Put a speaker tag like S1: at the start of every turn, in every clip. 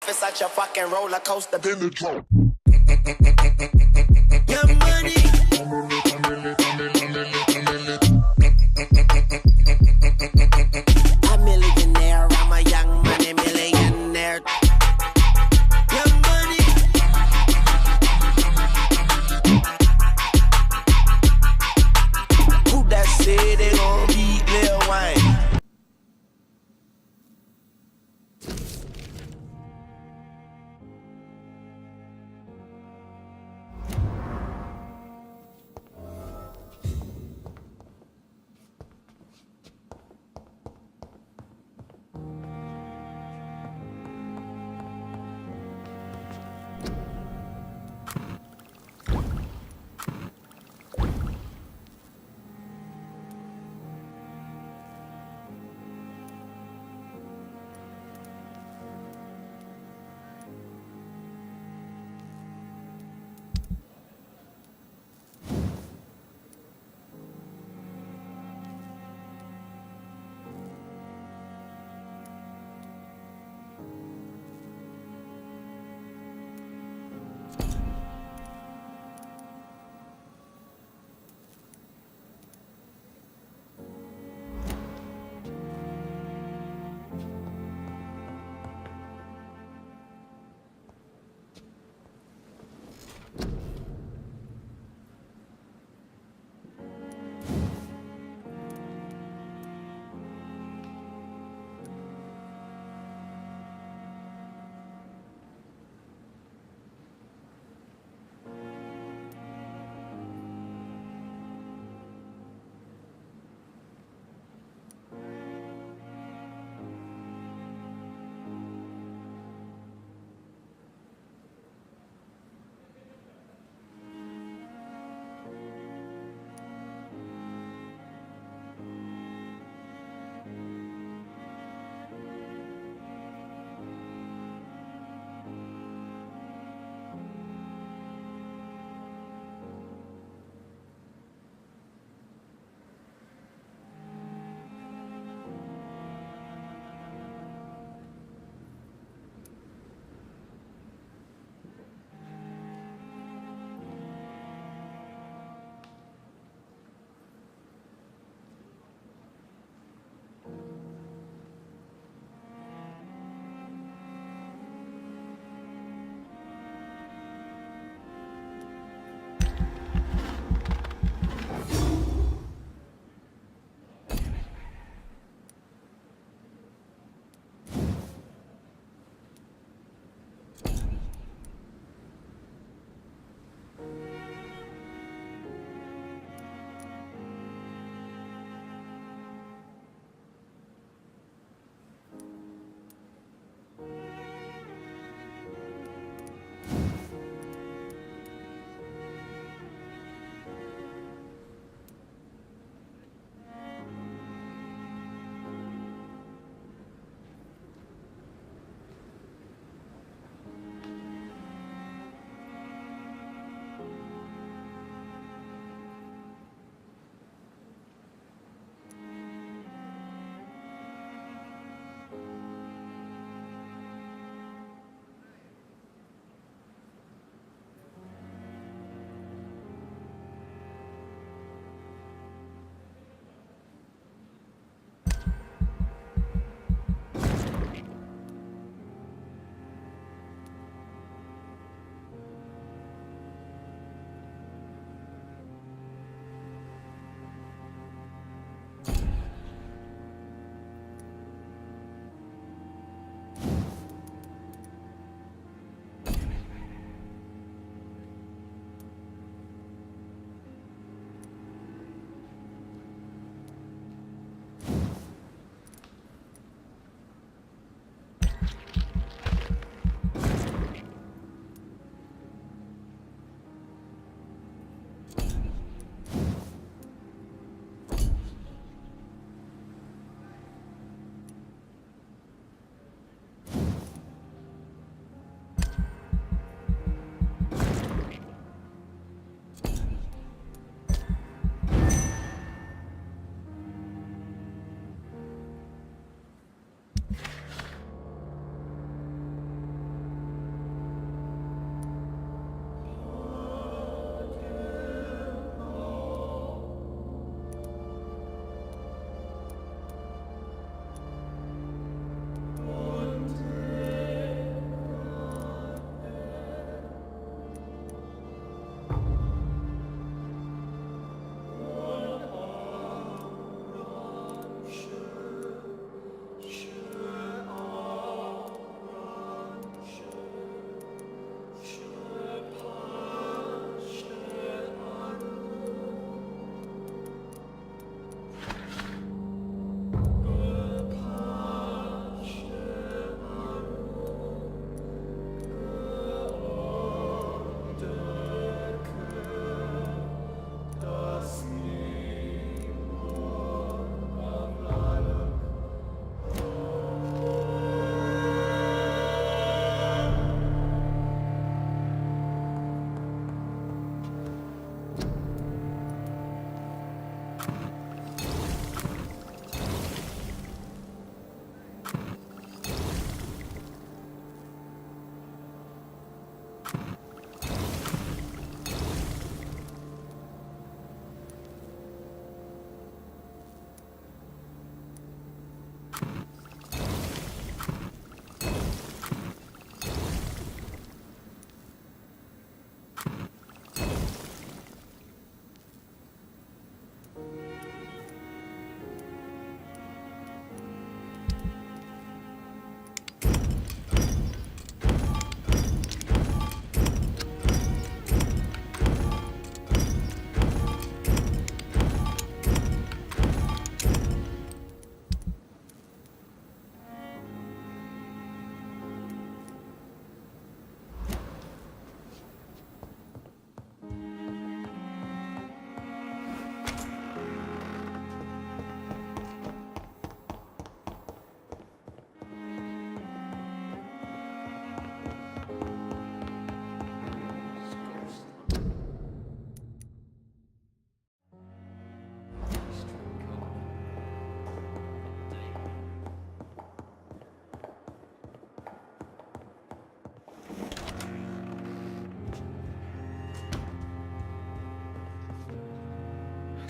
S1: life is such a fucking roller coaster.
S2: Then the drum.
S1: Your money. A millionaire, I'm a young money millionaire. Your money. Who that said they gon' beat Lil Wayne?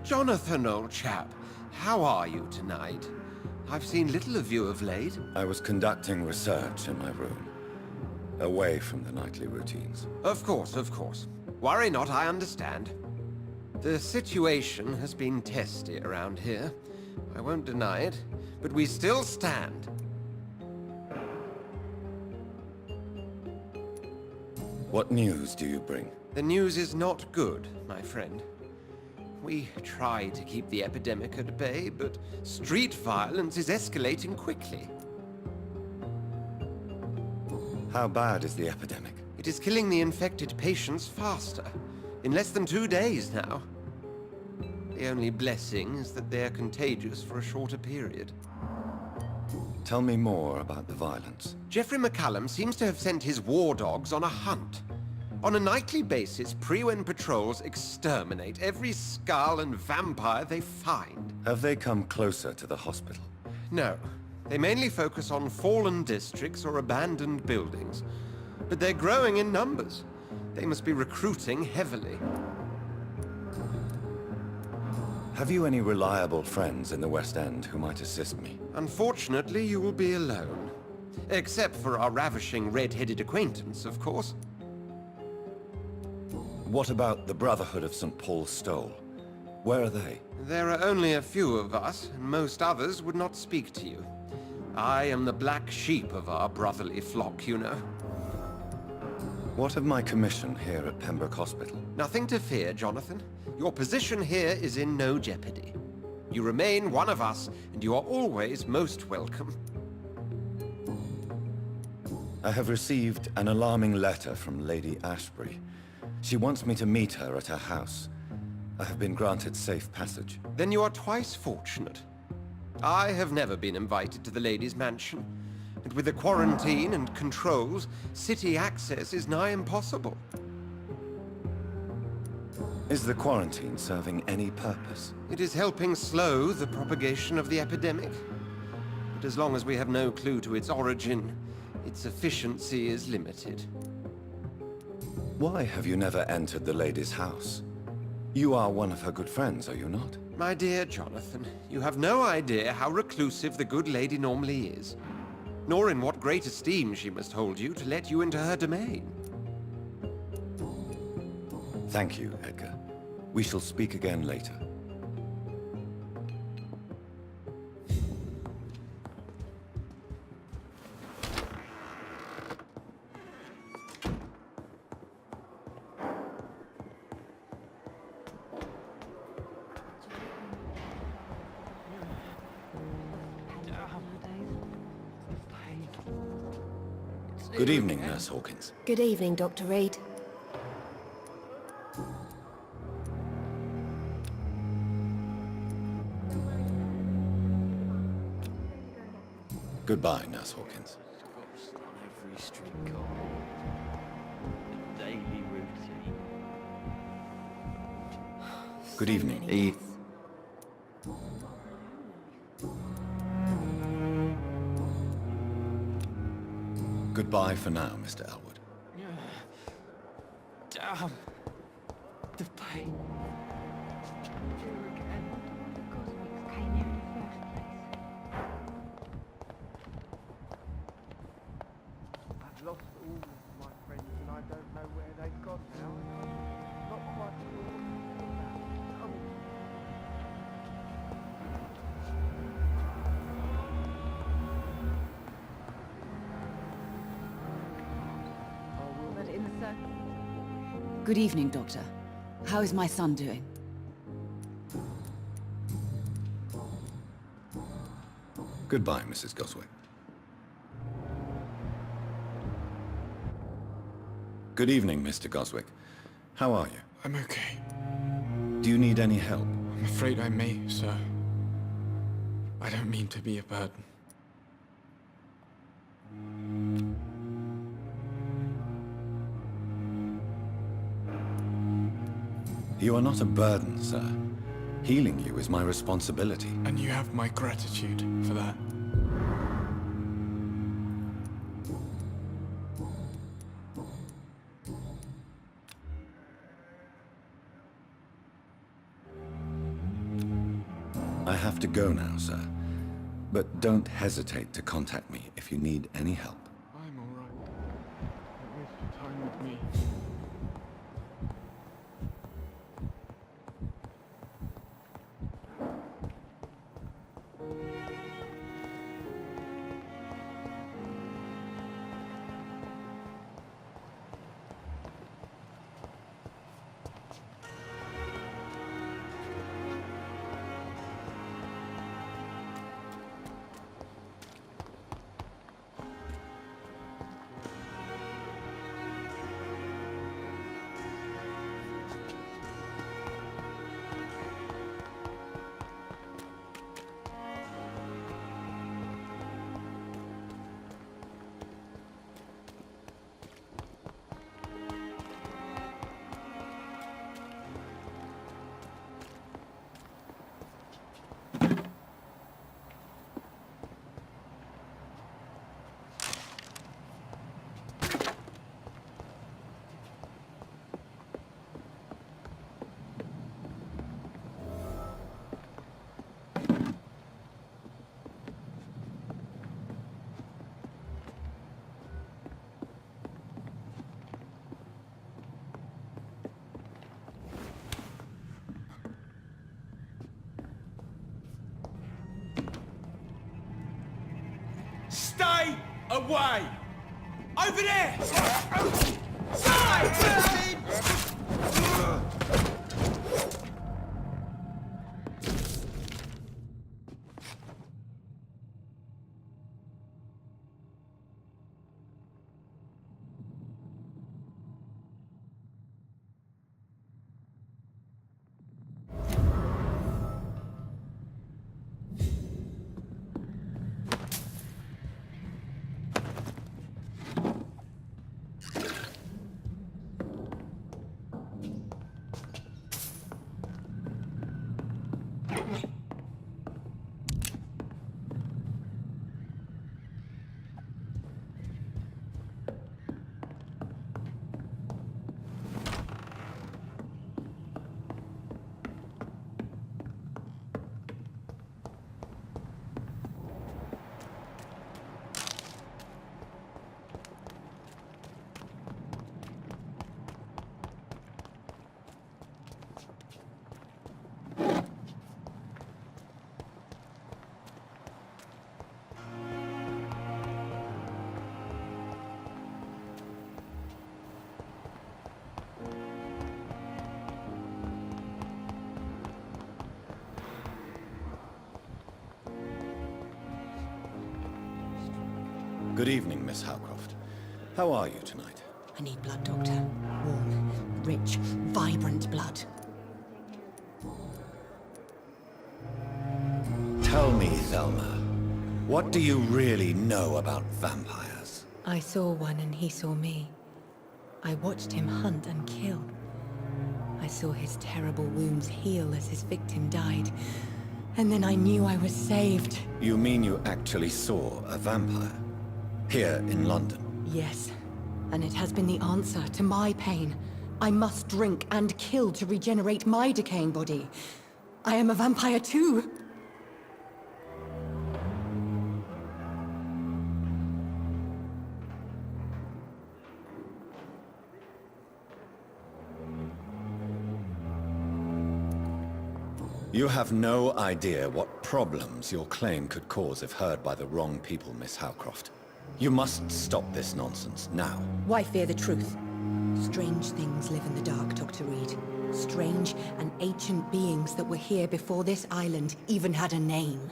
S2: Jonathan, old chap, how are you tonight? I've seen little of you of late.
S3: I was conducting research in my room, away from the nightly routines.
S2: Of course, of course. Worry not, I understand. The situation has been testy around here. I won't deny it, but we still stand.
S3: What news do you bring?
S2: The news is not good, my friend. We try to keep the epidemic at bay, but street violence is escalating quickly.
S3: How bad is the epidemic?
S2: It is killing the infected patients faster, in less than 2 days now. The only blessing is that they are contagious for a shorter period.
S3: Tell me more about the violence.
S2: Jeffrey McCallum seems to have sent his war dogs on a hunt. On a nightly basis, Pre-Wen patrols exterminate every skull and vampire they find.
S3: Have they come closer to the hospital?
S2: No. They mainly focus on fallen districts or abandoned buildings. But they're growing in numbers. They must be recruiting heavily.
S3: Have you any reliable friends in the West End who might assist me?
S2: Unfortunately, you will be alone. Except for our ravishing red-headed acquaintance, of course.
S3: What about the Brotherhood of St. Paul's Stole? Where are they?
S2: There are only a few of us, and most others would not speak to you. I am the black sheep of our brotherly flock, you know.
S3: What of my commission here at Pembroke Hospital?
S2: Nothing to fear, Jonathan. Your position here is in no jeopardy. You remain one of us, and you are always most welcome.
S3: I have received an alarming letter from Lady Ashbury. She wants me to meet her at her house. I have been granted safe passage.
S2: Then you are twice fortunate. I have never been invited to the lady's mansion, and with the quarantine and controls, city access is nigh impossible.
S3: Is the quarantine serving any purpose?
S2: It is helping slow the propagation of the epidemic. But as long as we have no clue to its origin, its efficiency is limited.
S3: Why have you never entered the lady's house? You are one of her good friends, are you not?
S2: My dear Jonathan, you have no idea how reclusive the good lady normally is, nor in what great esteem she must hold you to let you into her domain.
S3: Thank you, Edgar. We shall speak again later. Good evening, Nurse Hawkins.
S4: Good evening, Dr. Reid.
S3: Goodbye, Nurse Hawkins.
S5: On every street corner, the daily routine.
S3: Good evening. Goodbye for now, Mr. Elwood.
S5: Damn. The pain.
S6: I've lost all of my friends and I don't know where they've gone now. Not quite sure what to do about. Tell me.
S7: Good evening, Doctor. How is my son doing?
S3: Goodbye, Mrs. Goswick. Good evening, Mr. Goswick. How are you?
S8: I'm okay.
S3: Do you need any help?
S8: I'm afraid I may, sir. I don't mean to be a burden.
S3: You are not a burden, sir. Healing you is my responsibility.
S8: And you have my gratitude for that.
S3: I have to go now, sir. But don't hesitate to contact me if you need any help.
S8: I'm alright. Don't waste your time with me.
S4: Stay away! Over there! Side!
S3: Good evening, Miss Howcroft. How are you tonight?
S9: I need blood, Doctor. Warm, rich, vibrant blood.
S3: Tell me, Thelma, what do you really know about vampires?
S9: I saw one and he saw me. I watched him hunt and kill. I saw his terrible wounds heal as his victim died. And then I knew I was saved.
S3: You mean you actually saw a vampire? Here in London?
S9: Yes. And it has been the answer to my pain. I must drink and kill to regenerate my decaying body. I am a vampire too.
S3: You have no idea what problems your claim could cause if heard by the wrong people, Miss Howcroft. You must stop this nonsense, now.
S9: Why fear the truth? Strange things live in the dark, Dr. Reid. Strange and ancient beings that were here before this island even had a name.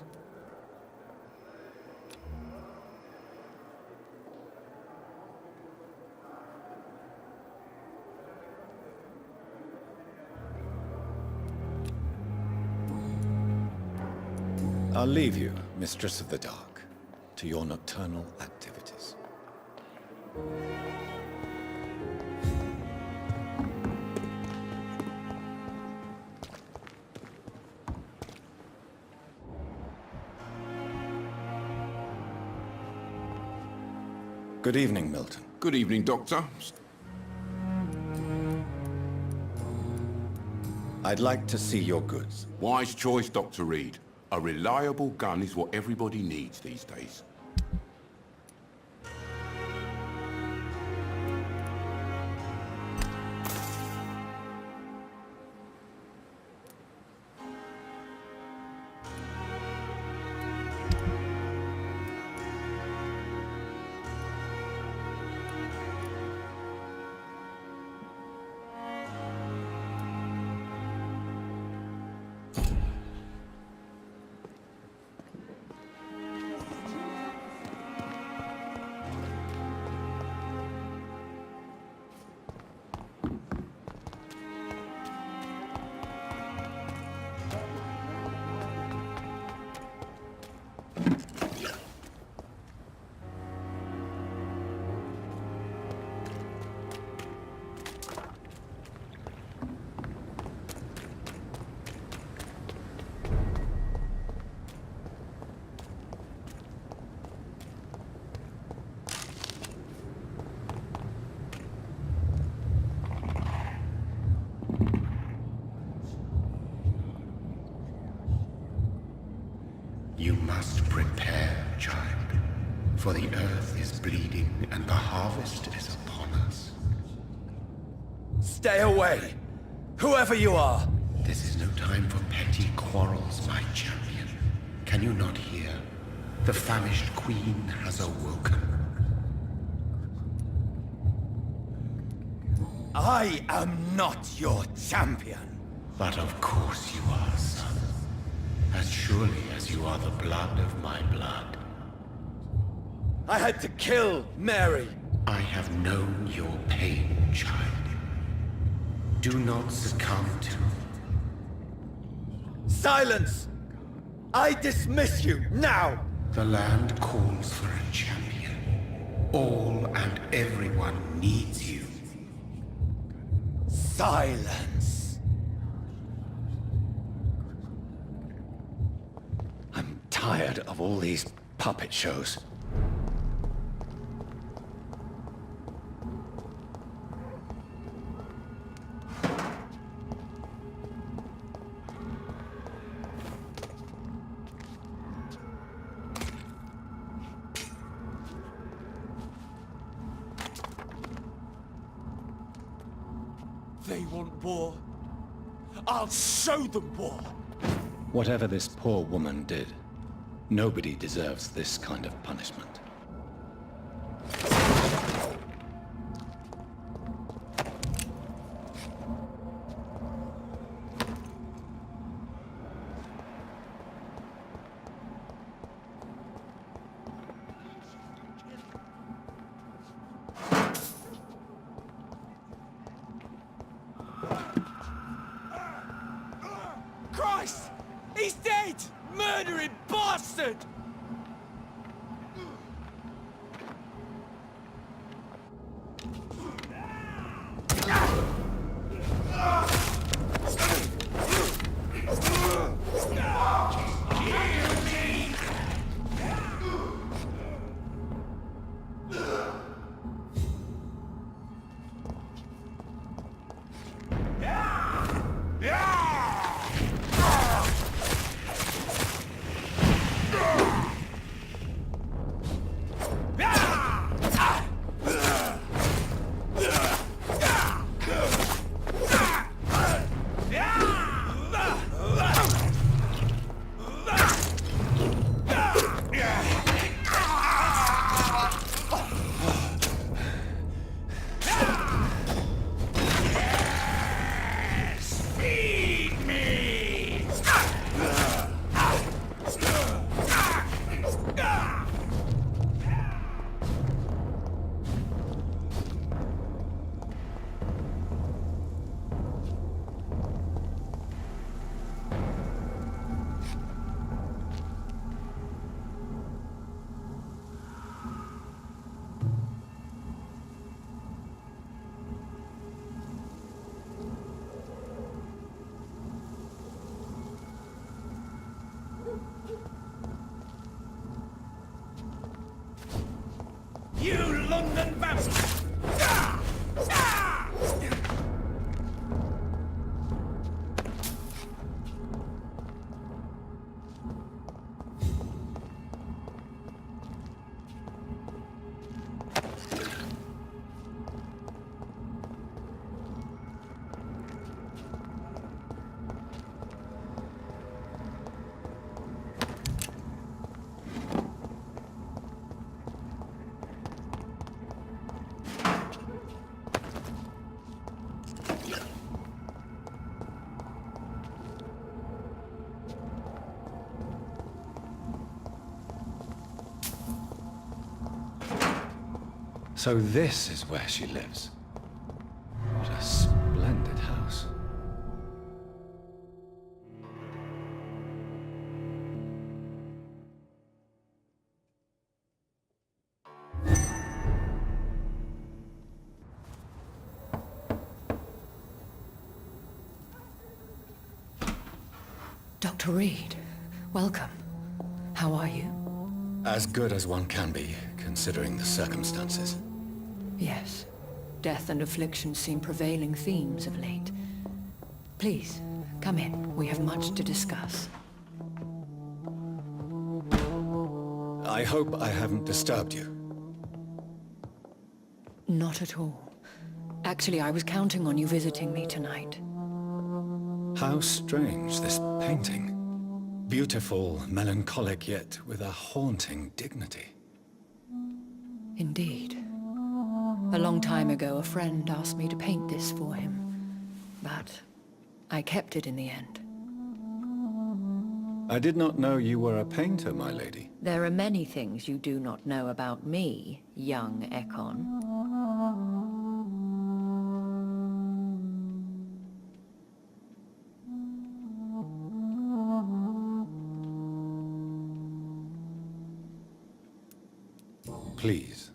S3: I'll leave you, Mistress of the Dark, to your nocturnal activities. Good evening, Milton.
S10: Good evening, Doctor.
S3: I'd like to see your goods.
S10: Wise choice, Dr. Reid. A reliable gun is what everybody needs these days.
S11: You must prepare, child, for the earth is bleeding and the harvest is upon us.
S4: Stay away! Whoever you are!
S11: This is no time for petty quarrels, my champion. Can you not hear? The famished queen has awoken.
S4: I am not your champion!
S11: But of course you are, son. As surely as you are the blood of my blood.
S4: I had to kill Mary!
S11: I have known your pain, child. Do not succumb to...
S4: Silence! I dismiss you, now!
S11: The land calls for a champion. All and everyone needs you.
S4: Silence!
S3: I'm tired of all these puppet shows.
S4: They want war. I'll show them war!
S3: Whatever this poor woman did, nobody deserves this kind of punishment.
S4: Christ! He's dead! Murdering bastard!
S3: So this is where she lives. What a splendid house.
S9: Dr. Reid, welcome. How are you?
S3: As good as one can be, considering the circumstances.
S9: Yes. Death and affliction seem prevailing themes of late. Please, come in. We have much to discuss.
S3: I hope I haven't disturbed you.
S9: Not at all. Actually, I was counting on you visiting me tonight.
S3: How strange, this painting. Beautiful, melancholic, yet with a haunting dignity.
S9: Indeed. A long time ago, a friend asked me to paint this for him. But I kept it in the end.
S3: I did not know you were a painter, my lady.
S9: There are many things you do not know about me, young Ekon.
S3: Please,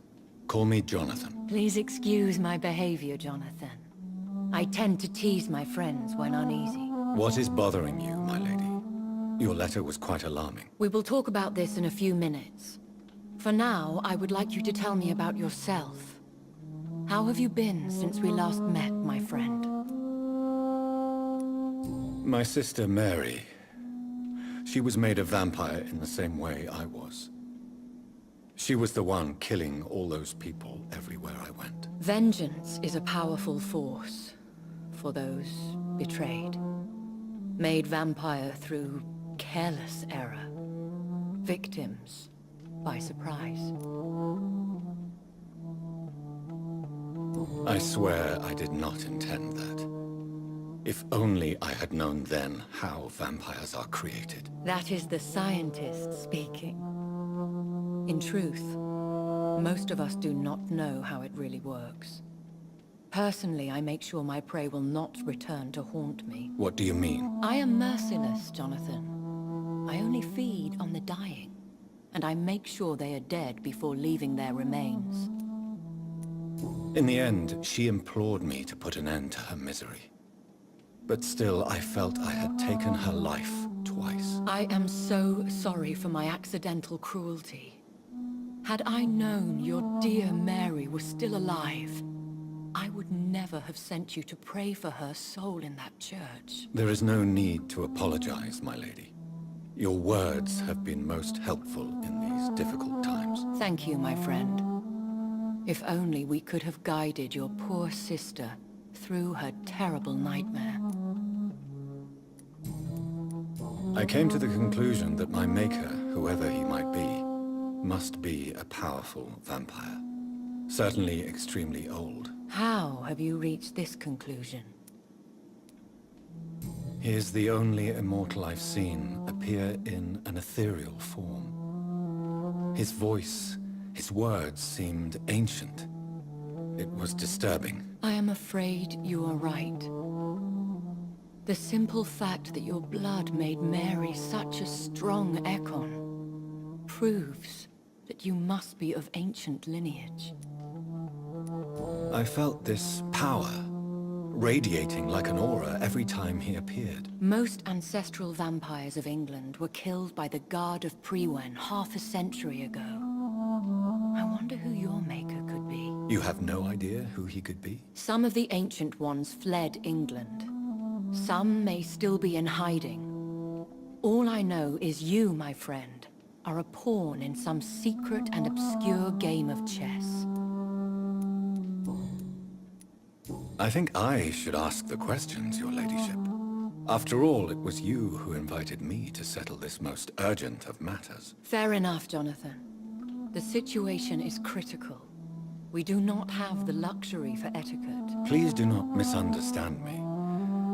S3: call me Jonathan.
S9: Please excuse my behavior, Jonathan. I tend to tease my friends when uneasy.
S3: What is bothering you, my lady? Your letter was quite alarming.
S9: We will talk about this in a few minutes. For now, I would like you to tell me about yourself. How have you been since we last met, my friend?
S3: My sister Mary. She was made a vampire in the same way I was. She was the one killing all those people everywhere I went.
S9: Vengeance is a powerful force for those betrayed. Made vampire through careless error. Victims by surprise.
S3: I swear I did not intend that. If only I had known then how vampires are created.
S9: That is the scientist speaking. In truth, most of us do not know how it really works. Personally, I make sure my prey will not return to haunt me.
S3: What do you mean?
S9: I am merciless, Jonathan. I only feed on the dying, and I make sure they are dead before leaving their remains.
S3: In the end, she implored me to put an end to her misery. But still, I felt I had taken her life twice.
S9: I am so sorry for my accidental cruelty. Had I known your dear Mary was still alive, I would never have sent you to pray for her soul in that church.
S3: There is no need to apologize, my lady. Your words have been most helpful in these difficult times.
S9: Thank you, my friend. If only we could have guided your poor sister through her terrible nightmare.
S3: I came to the conclusion that my maker, whoever he might be, must be a powerful vampire. Certainly extremely old.
S9: How have you reached this conclusion?
S3: He is the only immortal I've seen appear in an ethereal form. His voice, his words seemed ancient. It was disturbing.
S9: I am afraid you are right. The simple fact that your blood made Mary such a strong Ekon proves that you must be of ancient lineage.
S3: I felt this power, radiating like an aura every time he appeared.
S9: Most ancestral vampires of England were killed by the Guard of Priwen half a century ago. I wonder who your maker could be.
S3: You have no idea who he could be?
S9: Some of the ancient ones fled England. Some may still be in hiding. All I know is you, my friend, are a pawn in some secret and obscure game of chess.
S3: I think I should ask the questions, your ladyship. After all, it was you who invited me to settle this most urgent of matters.
S9: Fair enough, Jonathan. The situation is critical. We do not have the luxury for etiquette.
S3: Please do not misunderstand me.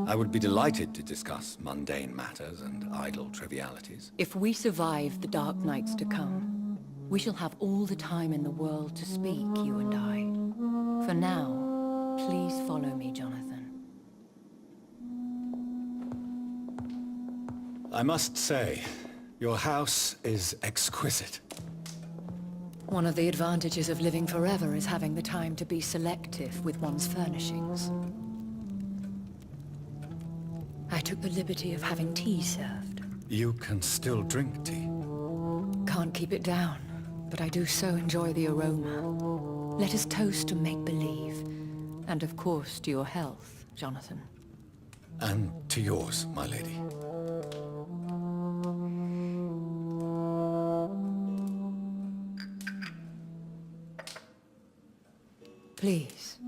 S3: I would be delighted to discuss mundane matters and idle trivialities.
S9: If we survive the dark nights to come,
S12: We shall have all the time in the world to speak, you and I. For now, please follow me, Jonathan.
S3: I must say, your house is exquisite.
S12: One of the advantages of living forever is having the time to be selective with one's furnishings. I took the liberty of having tea served.
S3: You can still drink tea.
S12: Can't keep it down, but I do so enjoy the aroma. Let us toast to make-believe. And of course to your health, Jonathan.
S3: And to yours, my lady.
S12: Please,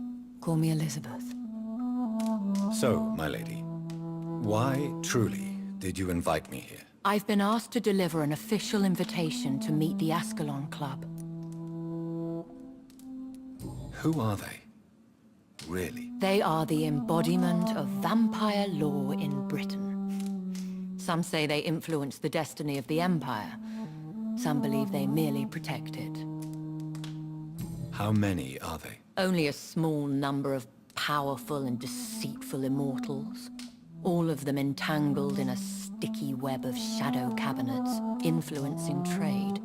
S12: call me Elizabeth.
S3: So, my lady, why, truly, did you invite me here?
S12: I've been asked to deliver an official invitation to meet the Ascalon Club.
S3: Who are they? Really?
S12: They are the embodiment of vampire law in Britain. Some say they influence the destiny of the Empire. Some believe they merely protect it.
S3: How many are they?
S12: Only a small number of powerful and deceitful immortals. All of them entangled in a sticky web of shadow cabinets, influencing trade.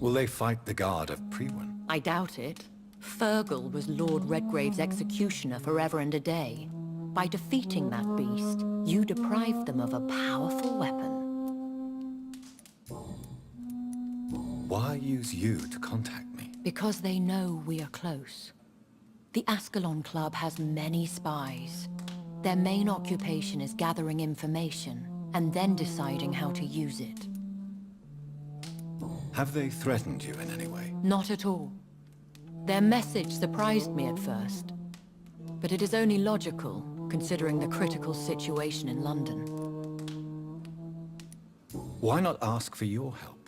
S3: Will they fight the guard of Priwen?
S12: I doubt it. Fergal was Lord Redgrave's executioner forever and a day. By defeating that beast, you deprived them of a powerful weapon.
S3: Why use you to contact me?
S12: Because they know we are close. The Ascalon Club has many spies. Their main occupation is gathering information, and then deciding how to use it.
S3: Have they threatened you in any way?
S12: Not at all. Their message surprised me at first. But it is only logical, considering the critical situation in London.
S3: Why not ask for your help?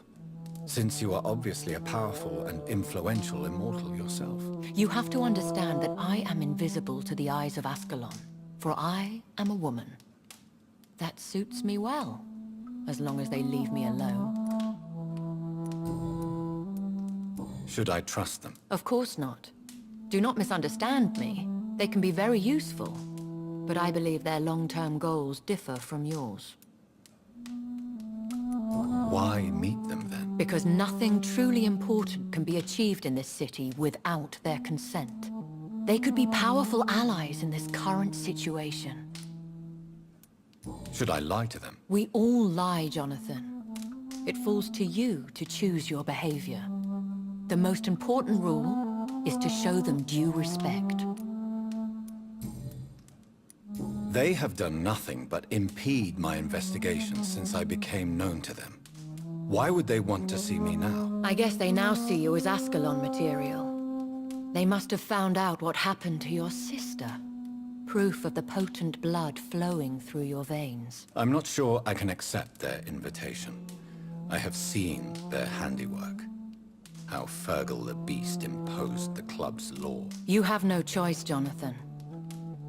S3: Since you are obviously a powerful and influential immortal yourself.
S12: You have to understand that I am invisible to the eyes of Ascalon, for I am a woman. That suits me well, as long as they leave me alone.
S3: Should I trust them?
S12: Of course not. Do not misunderstand me. They can be very useful, but I believe their long-term goals differ from yours.
S3: Why meet them then?
S12: Because nothing truly important can be achieved in this city without their consent. They could be powerful allies in this current situation.
S3: Should I lie to them?
S12: We all lie, Jonathan. It falls to you to choose your behavior. The most important rule is to show them due respect.
S3: They have done nothing but impede my investigations since I became known to them. Why would they want to see me now?
S12: I guess they now see you as Ascalon material. They must have found out what happened to your sister. Proof of the potent blood flowing through your veins.
S3: I'm not sure I can accept their invitation. I have seen their handiwork. How Fergal the Beast imposed the club's law.
S12: You have no choice, Jonathan.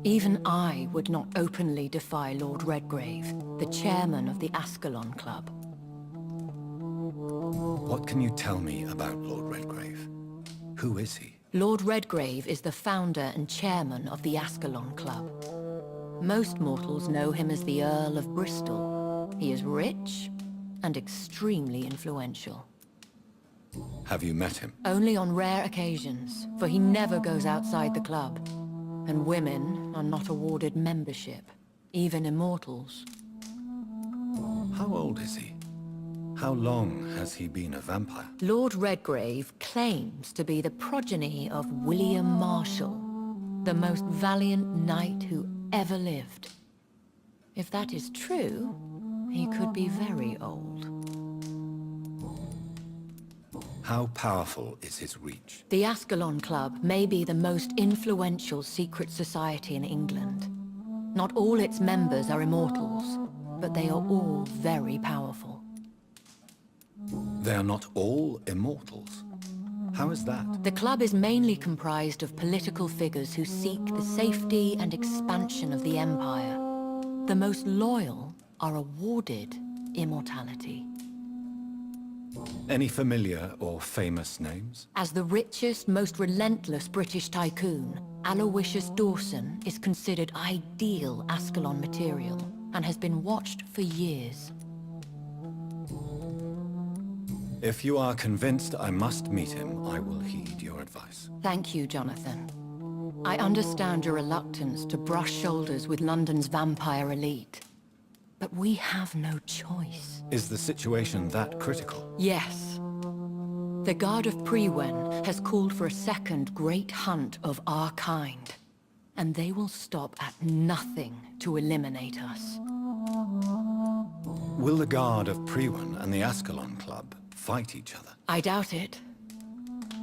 S12: Even I would not openly defy Lord Redgrave, the chairman of the Ascalon Club.
S3: What can you tell me about Lord Redgrave? Who is he?
S12: Lord Redgrave is the founder and chairman of the Ascalon Club. Most mortals know him as the Earl of Bristol. He is rich and extremely influential.
S3: Have you met him?
S12: Only on rare occasions, for he never goes outside the club. And women are not awarded membership, even immortals.
S3: How old is he? How long has he been a vampire?
S12: Lord Redgrave claims to be the progeny of William Marshall, the most valiant knight who ever lived. If that is true, he could be very old.
S3: How powerful is his reach?
S12: The Ascalon Club may be the most influential secret society in England. Not all its members are immortals, but they are all very powerful.
S3: They are not all immortals. How is that?
S12: The club is mainly comprised of political figures who seek the safety and expansion of the Empire. The most loyal are awarded immortality.
S3: Any familiar or famous names?
S12: As the richest, most relentless British tycoon, Aloysius Dawson is considered ideal Ascalon material and has been watched for years.
S3: If you are convinced I must meet him, I will heed your advice.
S12: Thank you, Jonathan. I understand your reluctance to brush shoulders with London's vampire elite. But we have no choice.
S3: Is the situation that critical?
S12: Yes. The Guard of Prewen has called for a second great hunt of our kind. And they will stop at nothing to eliminate us.
S3: Will the Guard of Prewen and the Ascalon Club fight each other?
S12: I doubt it.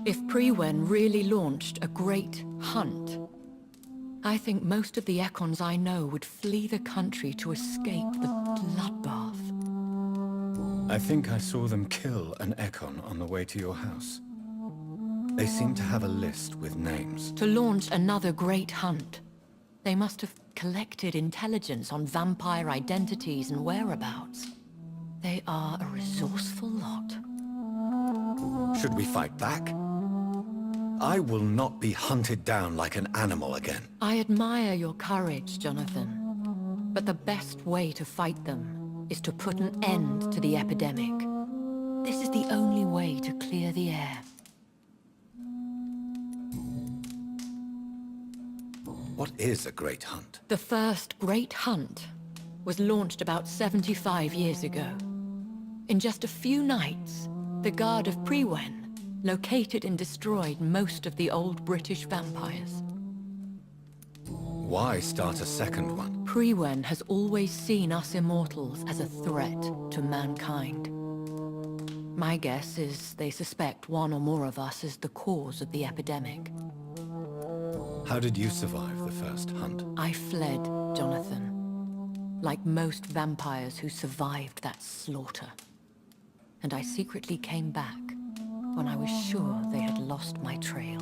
S12: If Prewen really launched a great hunt, I think most of the Ekons I know would flee the country to escape the bloodbath.
S3: I think I saw them kill an Ekon on the way to your house. They seem to have a list with names.
S12: To launch another great hunt, they must have collected intelligence on vampire identities and whereabouts. They are a resourceful lot.
S3: Should we fight back? I will not be hunted down like an animal again.
S12: I admire your courage, Jonathan. But the best way to fight them is to put an end to the epidemic. This is the only way to clear the air.
S3: What is a great hunt?
S12: The first great hunt was launched about 75 years ago. In just a few nights, the Guard of Prewen located and destroyed most of the old British vampires.
S3: Why start a second one?
S12: Prewen has always seen us immortals as a threat to mankind. My guess is they suspect one or more of us is the cause of the epidemic.
S3: How did you survive the first hunt?
S12: I fled, Jonathan. Like most vampires who survived that slaughter. And I secretly came back when I was sure they had lost my trail.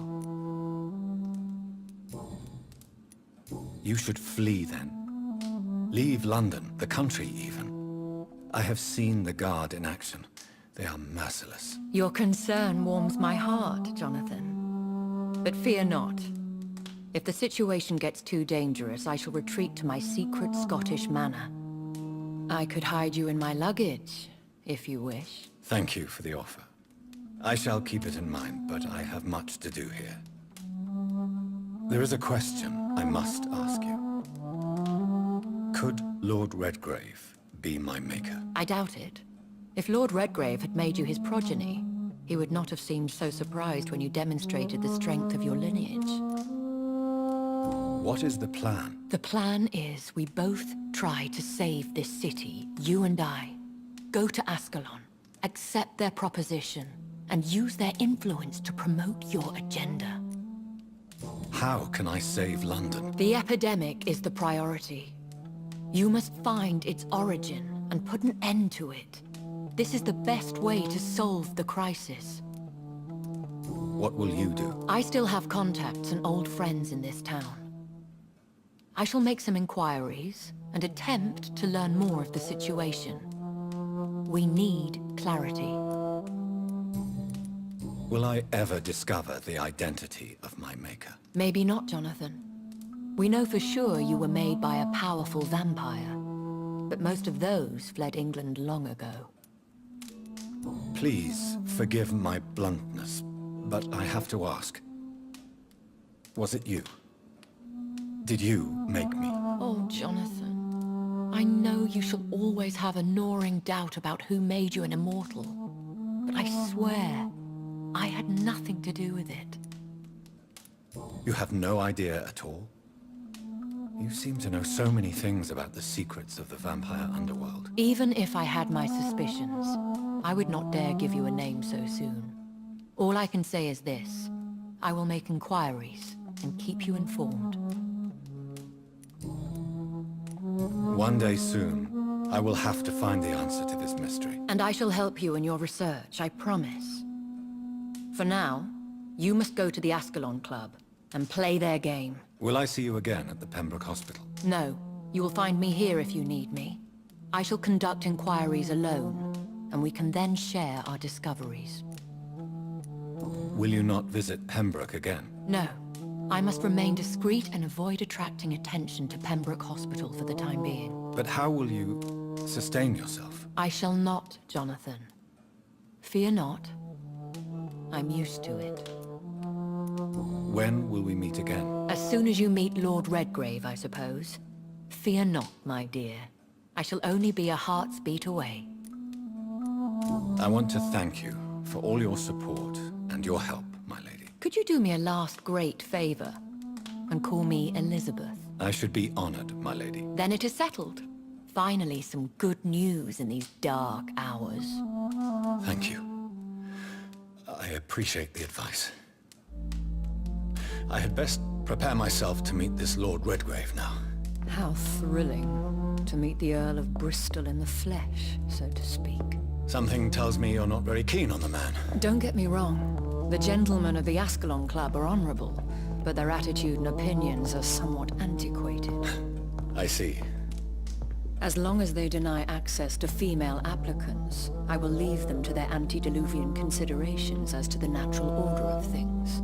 S3: You should flee then. Leave London, the country even. I have seen the Guard in action. They are merciless.
S12: Your concern warms my heart, Jonathan. But fear not. If the situation gets too dangerous, I shall retreat to my secret Scottish manor. I could hide you in my luggage, if you wish.
S3: Thank you for the offer. I shall keep it in mind, but I have much to do here. There is a question I must ask you. Could Lord Redgrave be my maker?
S12: I doubt it. If Lord Redgrave had made you his progeny, he would not have seemed so surprised when you demonstrated the strength of your lineage.
S3: What is the plan?
S12: The plan is we both try to save this city, you and I. Go to Ascalon, accept their proposition, and use their influence to promote your agenda.
S3: How can I save London?
S12: The epidemic is the priority. You must find its origin and put an end to it. This is the best way to solve the crisis.
S3: What will you do?
S12: I still have contacts and old friends in this town. I shall make some inquiries and attempt to learn more of the situation. We need clarity.
S3: Will I ever discover the identity of my maker?
S12: Maybe not, Jonathan. We know for sure you were made by a powerful vampire, but most of those fled England long ago.
S3: Please forgive my bluntness, but I have to ask. Was it you? Did you make me?
S12: Oh, Jonathan. I know you shall always have a gnawing doubt about who made you an immortal, but I swear, I had nothing to do with it.
S3: You have no idea at all? You seem to know so many things about the secrets of the vampire underworld.
S12: Even if I had my suspicions, I would not dare give you a name so soon. All I can say is this. I will make inquiries and keep you informed.
S3: One day soon, I will have to find the answer to this mystery.
S12: And I shall help you in your research, I promise. For now, you must go to the Ascalon Club and play their game.
S3: Will I see you again at the Pembroke Hospital?
S12: No, you will find me here if you need me. I shall conduct inquiries alone, and we can then share our discoveries.
S3: Will you not visit Pembroke again?
S12: No. I must remain discreet and avoid attracting attention to Pembroke Hospital for the time being.
S3: But how will you sustain yourself?
S12: I shall not, Jonathan. Fear not. I'm used to it.
S3: When will we meet again?
S12: As soon as you meet Lord Redgrave, I suppose. Fear not, my dear. I shall only be a heart's beat away.
S3: I want to thank you for all your support and your help, my lady.
S12: Could you do me a last great favor and call me Elizabeth?
S3: I should be honored, my lady.
S12: Then it is settled. Finally, some good news in these dark hours.
S3: Thank you. I appreciate the advice. I had best prepare myself to meet this Lord Redgrave now.
S12: How thrilling to meet the Earl of Bristol in the flesh, so to speak.
S3: Something tells me you're not very keen on the man.
S12: Don't get me wrong. The gentlemen of the Ascalon Club are honorable, but their attitude and opinions are somewhat antiquated.
S3: I see.
S12: As long as they deny access to female applicants, I will leave them to their antediluvian considerations as to the natural order of things.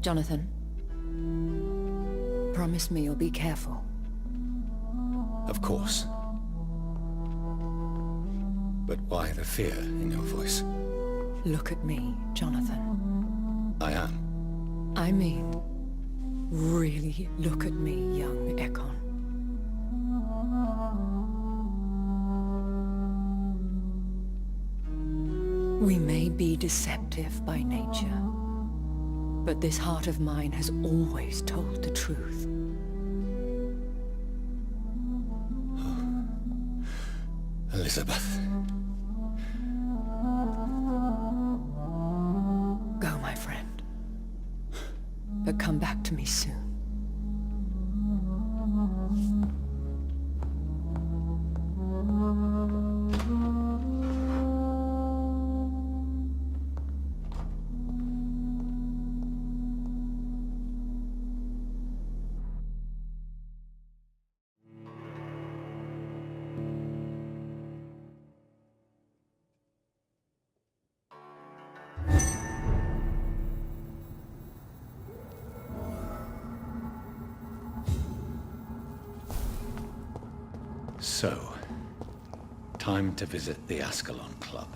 S12: Jonathan, promise me you'll be careful.
S3: Of course. But why the fear in your voice?
S12: Look at me, Jonathan.
S3: I am.
S12: I mean, really look at me, young Ekon. We may be deceptive by nature, but this heart of mine has always told the truth.
S3: Elizabeth.
S12: Go, my friend. But come back to me soon.
S3: So, time to visit the Ascalon Club.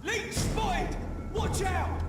S4: Leech spotted! Watch out!